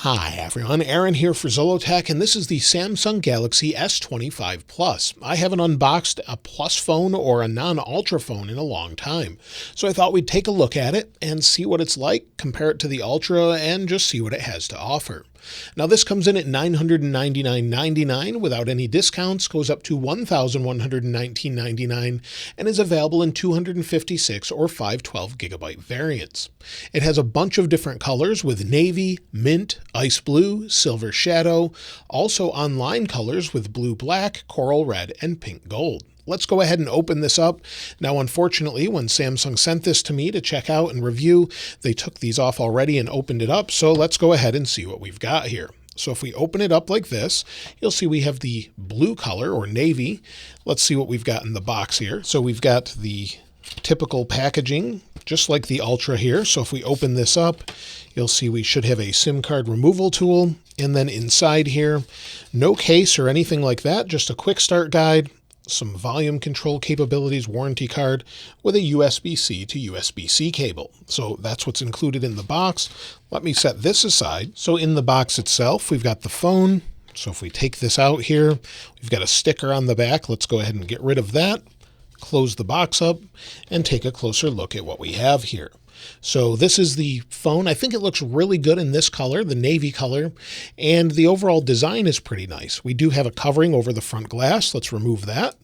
Hi everyone, Aaron here for Zollotech, and this is the Samsung Galaxy S25 Plus. I haven't unboxed a Plus phone or a non-Ultra phone in a long time, so I thought we'd take a look at it and see what it's like, compare it to the Ultra, and just see what it has to offer. Now this comes in at $999.99 without any discounts, goes up to $1,119.99, and is available in 256 or 512 gigabyte variants. It has a bunch of different colors with navy, mint, ice blue, silver shadow, also online colors with blue black, coral red, and pink gold. Let's go ahead and open this up. Now, unfortunately, when Samsung sent this to me to check out and review, they took these off already and opened it up. So let's go ahead and see what we've got here. So if we open it up like this, you'll see we have the blue color or navy. Let's see what we've got in the box here. So we've got the typical packaging, just like the Ultra here. So if we open this up, you'll see we should have a SIM card removal tool. And then inside here, no case or anything like that, just a quick start guide, some volume control capabilities, warranty card with a USB-C to USB-C cable. So that's what's included in the box. Let me set this aside. So in the box itself, we've got the phone. So if we take this out here, we've got a sticker on the back. Let's go ahead and get rid of that, close the box up, and take a closer look at what we have here. So this is the phone. I think it looks really good in this color, the navy color, and the overall design is pretty nice. We do have a covering over the front glass. Let's remove that.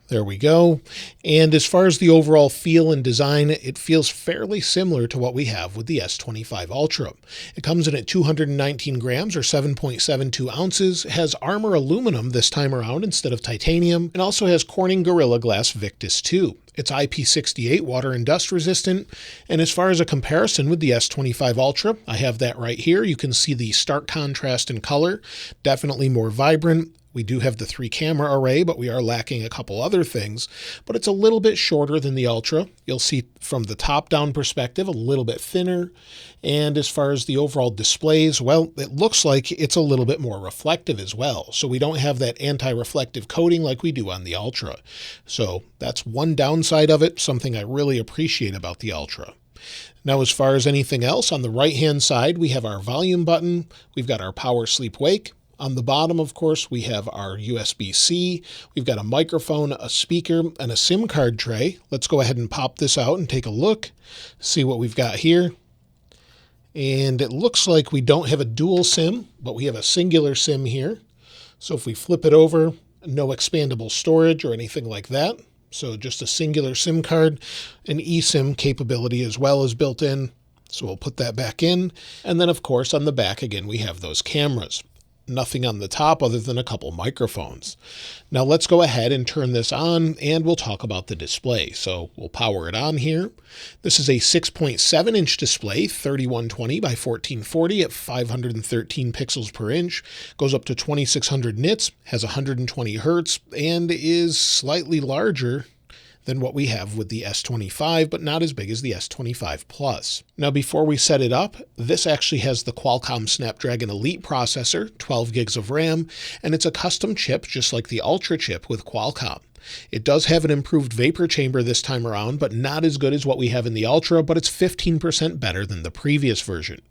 There we go. And as far as the overall feel and design, it feels fairly similar to what we have with the S25 Ultra. It comes in at 219 grams or 7.72 ounces, has Armor aluminum this time around instead of titanium, and also has Corning Gorilla Glass Victus 2. It's IP68 water and dust resistant. And as far as a comparison with the S25 Ultra, I have that right here. You can see the stark contrast in color, definitely more vibrant. We do have the 3-camera array, but we are lacking a couple other things. But it's a little bit shorter than the Ultra. You'll see from the top-down perspective, a little bit thinner. And as far as the overall displays, well, it looks like it's a little bit more reflective as well. So we don't have that anti-reflective coating like we do on the Ultra. So that's one downside of it, something I really appreciate about the Ultra. Now, as far as anything else, on the right-hand side, we have our volume button. We've got our power sleep wake. On the bottom, of course, we have our USB-C. We've got a microphone, a speaker, and a SIM card tray. Let's go ahead and pop this out and take a look, see what we've got here. And it looks like we don't have a dual SIM, but we have a singular SIM here. So if we flip it over, no expandable storage or anything like that. So just a singular SIM card, an eSIM capability as well as built in. So we'll put that back in. And then, of course, on the back, again, we have those cameras. Nothing on the top other than a couple microphones. Now let's go ahead and turn this on and we'll talk about the display. So we'll power it on here. This is a 6.7-inch display, 3120 by 1440 at 513 pixels per inch. Goes up to 2600 nits, has 120 hertz, and is slightly larger than what we have with the S25, but not as big as the S25 Plus. Now, before we set it up, this actually has the Qualcomm Snapdragon Elite processor, 12 gigs of RAM, and it's a custom chip just like the Ultra chip with Qualcomm. It does have an improved vapor chamber this time around, but not as good as what we have in the Ultra, but it's 15% better than the previous version.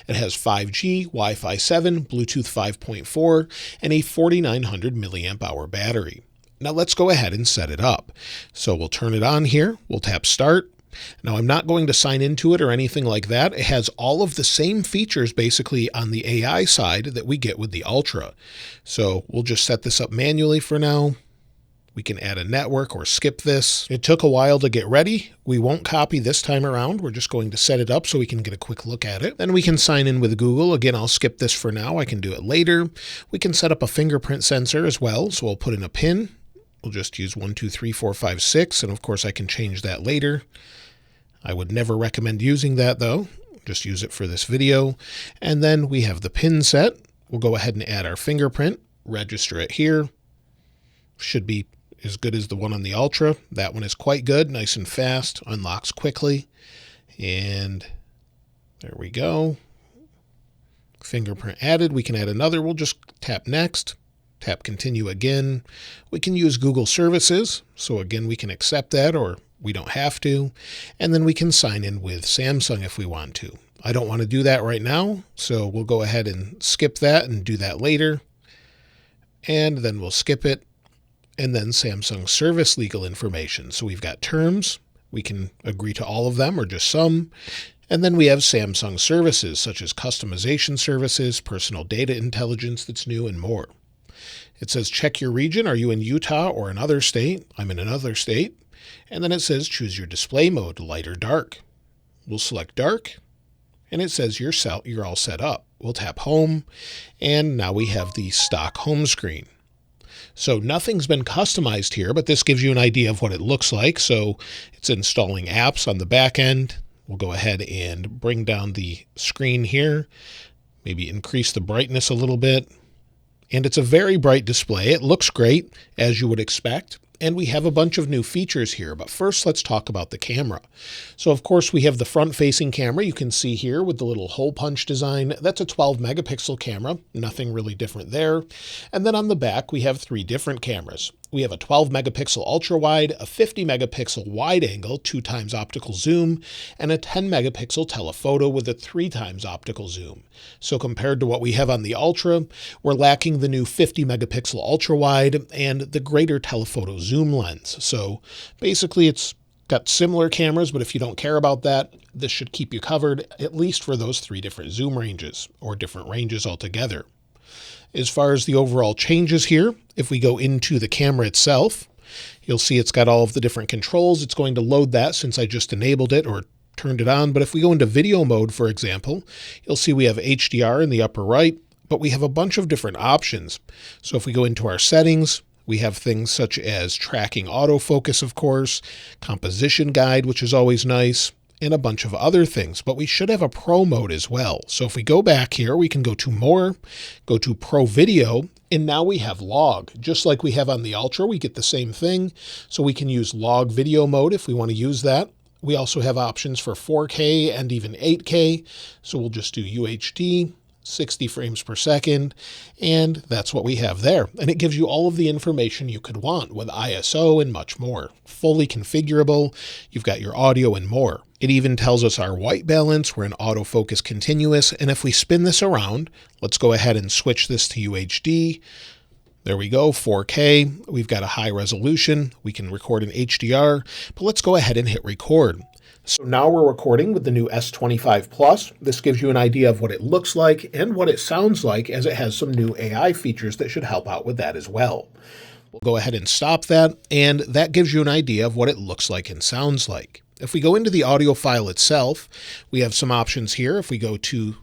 It has 5G, Wi-Fi 7, Bluetooth 5.4, and a 4900 milliamp hour battery. Now let's go ahead and set it up. So we'll turn it on here. We'll tap start. Now I'm not going to sign into it or anything like that. It has all of the same features basically on the AI side that we get with the Ultra. So we'll just set this up manually for now. We can add a network or skip this. It took a while to get ready. We won't copy this time around. We're just going to set it up so we can get a quick look at it. Then we can sign in with Google. Again, I'll skip this for now. I can do it later. We can set up a fingerprint sensor as well. So we'll put in a pin. We'll just use 1, 2, 3, 4, 5, 6, and of course I can change that later. I would never recommend using that though. Just use it for this video. And then we have the pin set. We'll go ahead and add our fingerprint, register it here. Should be as good as the one on the Ultra. That one is quite good, nice and fast, unlocks quickly. And there we go. Fingerprint added. We can add another. We'll just tap next. Tap continue again. We can use Google services. So again, we can accept that or We don't have to. And then we can sign in with Samsung if we want to. I don't want to do that right now, so we'll go ahead and skip that and do that later. And then we'll skip it. And then Samsung service legal information. So we've got terms. We can agree to all of them or just some. And then we have Samsung services such as customization services, personal data intelligence that's new, and more. It says check your region. Are you in Utah or another state? I'm in another state. And then it says choose your display mode, light or dark. We'll select dark. And it says you're all set up. We'll tap home. And now we have the stock home screen. So nothing's been customized here, but this gives you an idea of what it looks like. So it's installing apps on the back end. We'll go ahead and bring down the screen here, maybe increase the brightness a little bit. And it's a very bright display. It looks great, as you would expect. And we have a bunch of new features here, but first let's talk about the camera. So of course we have the front-facing camera you can see here with the little hole punch design. That's a 12 megapixel camera, nothing really different there. And then on the back we have 3 different cameras. We have a 12 megapixel ultra wide, a 50 megapixel wide angle 2x optical zoom, and a 10 megapixel telephoto with a 3x optical zoom. So compared to what we have on the Ultra, we're lacking the new 50 megapixel ultra wide and the greater telephoto zoom lens. So basically it's got similar cameras, but if you don't care about that, this should keep you covered, at least for those 3 different zoom ranges, or different ranges altogether. As far as the overall changes here, if we go into the camera itself, you'll see it's got all of the different controls. It's going to load that since I just enabled it or turned it on. But if we go into video mode, for example, you'll see we have HDR in the upper right, but we have a bunch of different options. So if we go into our settings, we have things such as tracking autofocus, of course, composition guide, which is always nice, and a bunch of other things, but we should have a pro mode as well. So if we go back here, we can go to more, go to pro video, and now we have log. Just like we have on the Ultra, we get the same thing. So we can use log video mode if we want to use that. We also have options for 4K and even 8K. So we'll just do UHD, 60 frames per second, and that's what we have there. And it gives you all of the information you could want with ISO and much more. Fully configurable, you've got your audio and more. It even tells us our white balance, we're in autofocus continuous, and if we spin this around, let's go ahead and switch this to UHD. There we go, 4K, we've got a high resolution, we can record in HDR, but let's go ahead and hit record. So now we're recording with the new S25 Plus. This gives you an idea of what it looks like and what it sounds like, as it has some new AI features that should help out with that as well. We'll go ahead and stop that, and that gives you an idea of what it looks like and sounds like. If we go into the audio file itself, we have some options here. If we go to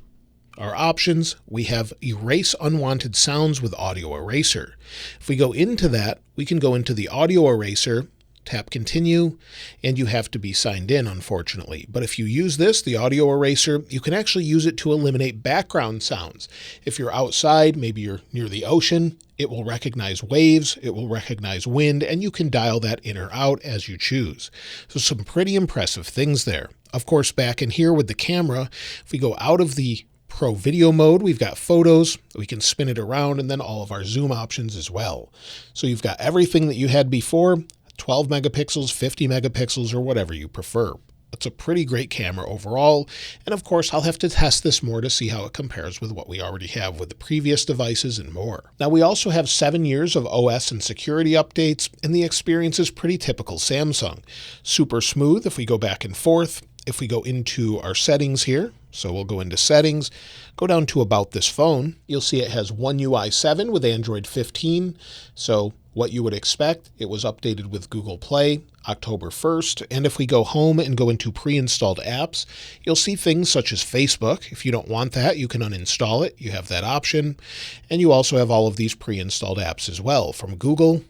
our options, we have erase unwanted sounds with audio eraser. If we go into that, we can go into the audio eraser, tap continue, and you have to be signed in, unfortunately. But if you use this, the audio eraser, you can actually use it to eliminate background sounds. If you're outside, maybe you're near the ocean, it will recognize waves, it will recognize wind, and you can dial that in or out as you choose. So some pretty impressive things there. Of course, back in here with the camera, if we go out of the Pro video mode, we've got photos, we can spin it around, and then all of our zoom options as well. So you've got everything that you had before, 12 megapixels, 50 megapixels, or whatever you prefer. It's a pretty great camera overall, and of course I'll have to test this more to see how it compares with what we already have with the previous devices and more. Now we also have 7 years of OS and security updates, and the experience is pretty typical Samsung. Super smooth if we go back and forth. If we go into our settings here, so we'll go into settings, go down to about this phone, you'll see it has OneUI 7 with Android 15, so what you would expect, it was updated with Google Play October 1st, and if we go home and go into pre-installed apps, you'll see things such as Facebook. If you don't want that, you can uninstall it, you have that option, and you also have all of these pre-installed apps as well. From Google,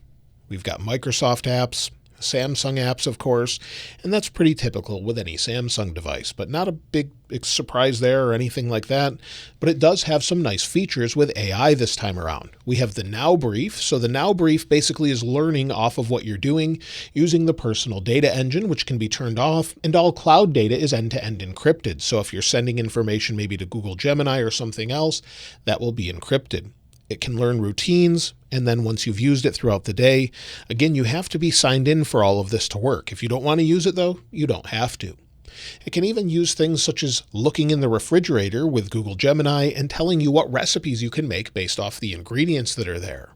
we've got Microsoft apps, Samsung apps, of course, and that's pretty typical with any Samsung device, but not a big surprise there or anything like that. But it does have some nice features with AI this time around. We have the Now Brief. So the Now Brief basically is learning off of what you're doing using the personal data engine, which can be turned off, and all cloud data is end-to-end encrypted. So if you're sending information maybe to Google Gemini or something else, that will be encrypted. It can learn routines, and then once you've used it throughout the day, again, you have to be signed in for all of this to work. If you don't want to use it though, you don't have to. It can even use things such as looking in the refrigerator with Google Gemini and telling you what recipes you can make based off the ingredients that are there.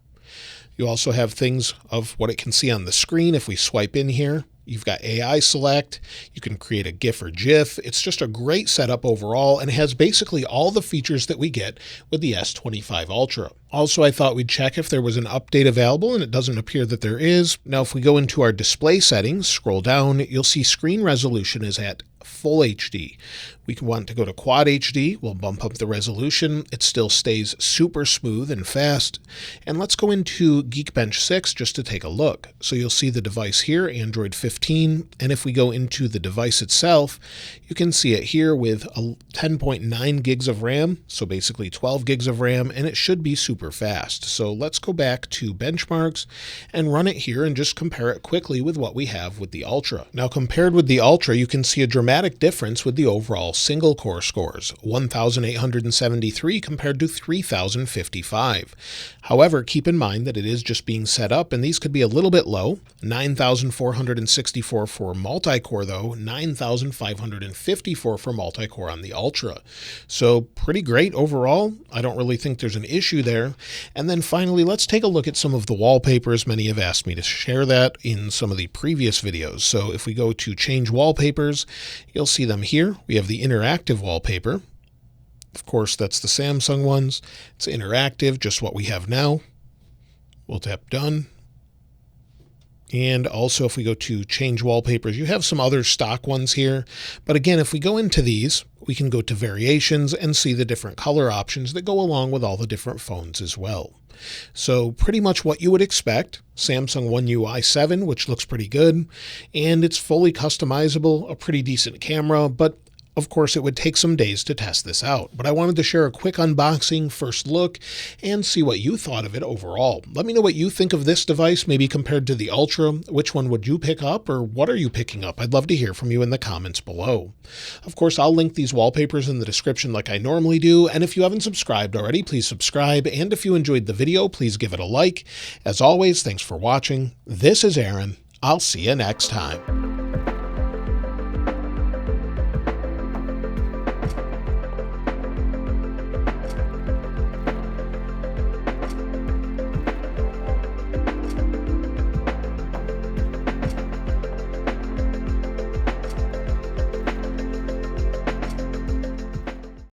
You also have things of what it can see on the screen. If we swipe in here, you've got AI select. You can create a GIF or GIF. It's just a great setup overall and has basically all the features that we get with the S25 Ultra. Also, I thought we'd check if there was an update available, and it doesn't appear that there is. Now, if we go into our display settings, scroll down, you'll see screen resolution is at Full HD. We can want to go to Quad HD. We'll bump up the resolution. It still stays super smooth and fast. And let's go into Geekbench 6 just to take a look. So you'll see the device here, Android 15. And if we go into the device itself, you can see it here with 10.9 gigs of RAM. So basically 12 gigs of RAM, and it should be super fast. So let's go back to benchmarks and run it here and just compare it quickly with what we have with the Ultra. Now, compared with the Ultra, you can see a dramatic difference with the overall single core scores, 1,873 compared to 3,055. However, keep in mind that it is just being set up, and these could be a little bit low. 9,464 for multi-core though, 9,554 for multi-core on the Ultra. So pretty great overall. I don't really think there's an issue there. And then finally, let's take a look at some of the wallpapers. Many have asked me to share that in some of the previous videos. So if we go to change wallpapers, you'll see them here. We have the interactive wallpaper. Of course, that's the Samsung ones. It's interactive, just what we have now. We'll tap done. And also, if we go to change wallpapers, you have some other stock ones here. But again, if we go into these, we can go to variations and see the different color options that go along with all the different phones as well. So pretty much what you would expect. Samsung OneUI 7, which looks pretty good, and it's fully customizable, a pretty decent camera, but of course, it would take some days to test this out, but I wanted to share a quick unboxing, first look, and see what you thought of it overall. Let me know what you think of this device, maybe compared to the Ultra. Which one would you pick up, or what are you picking up? I'd love to hear from you in the comments below. Of course, I'll link these wallpapers in the description like I normally do, and if you haven't subscribed already, please subscribe, and if you enjoyed the video, please give it a like. As always, thanks for watching. This is Aaron. I'll see you next time.